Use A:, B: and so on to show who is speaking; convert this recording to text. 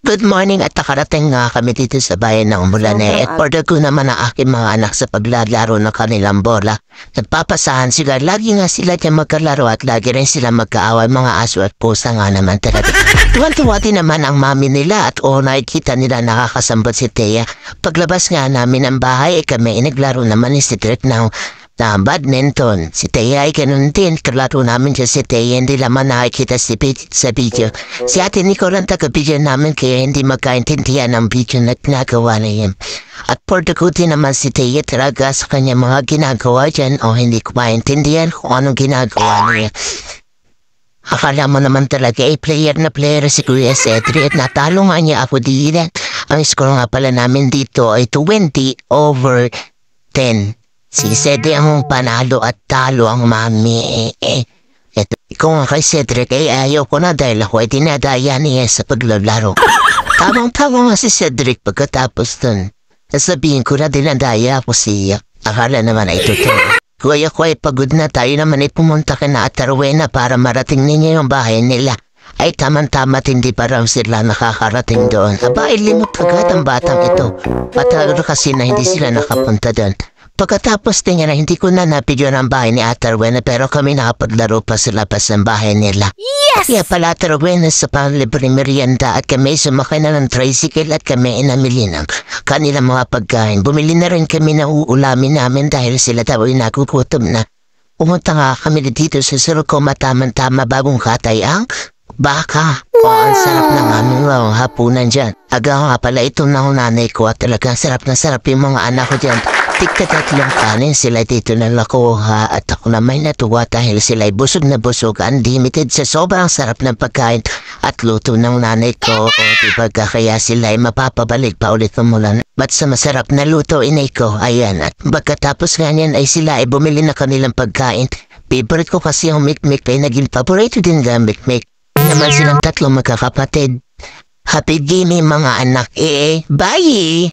A: Good morning at nakarating nga kami dito sa bayan ng Umulane at order ko naman ang aking mga anak sa paglalaro ng kanilang bola. Nagpapasahan sila, lagi nga sila dyan magkalaro at lagi rin sila magkaaway, mga aso at pusa nga naman talaga. Tuwan-tuwa din naman ang mami nila at nakikita nila nakakasambot si Thea. Paglabas nga namin ng bahay kami naglaro naman ni si Trek na badminton. Si Thea ay ganun din. Kalaro namin siya si Thea. Hindi naman nakikita sa video. Si Ate Nico lang taga-video namin kaya hindi magkaintindihan ang video na ginagawa na yan. At for the good din naman si Thea talaga sa kanya mga ginagawa dyan o hindi ko maintindihan kung anong ginagawa niya. Akala mo naman talaga player na player si Kuya Cedric at natalo nga niya ako din. Ang score nga pala namin dito ay 20/10. Si Cedric ang panalo at talo ang mami. Ito, ikaw nga kay Cedric ayaw ko na dahil ako ay dinadaya niya sa paglalaro. Tabang-tabang nga si Cedric pagkatapos dun. Sasabihin ko na dinadaya ako siya. Akala naman ay totoo. Kuya ko ay pagod na, tayo naman ay pumunta ka na at Rowena para marating ninyo yung bahay nila. Ay tama-tama hindi pa raw sila nakakarating doon. Aba, limot agad ang batang ito. Patalo kasi na hindi sila nakapunta doon. Pagkatapos din na hindi ko na napidyo ng bahay ni Ate Rowena pero kami nakapaglaro pa sa labas ng bahay nila.
B: Yes!
A: Kaya pala Ate Rowena sa panlibre merienda at kami sumakay na ng tricycle at kami inamili ng kanilang mga pagkain. Bumili na rin kami na uulamin namin dahil sila daw ay nagugutom na. Pumunta nga kami dito sa Surcoma tama-tama bagong katay ang baka. Ang sarap ng aming hapunan dyan. Aga nga pala itong nanay ko at talagang sarap na sarap yung mga anak ko dyan. Tigka-tatlong kanin sila dito na nakuha at ako na may natuwa dahil sila ay busog na busog, unlimited sa sobrang sarap ng pagkain at luto ng nanay ko. O diba kaya sila ay mapapabalik pa ulit umulan. Ba't sa masarap na luto inay ko, ayan. At pagkatapos nga niyan ay sila ay bumili na kanilang pagkain. Favorite ko kasi yung mikmik ay naging paborito din ng mikmik. Naman silang tatlong magkakapatid. Happy gaming mga anak bye!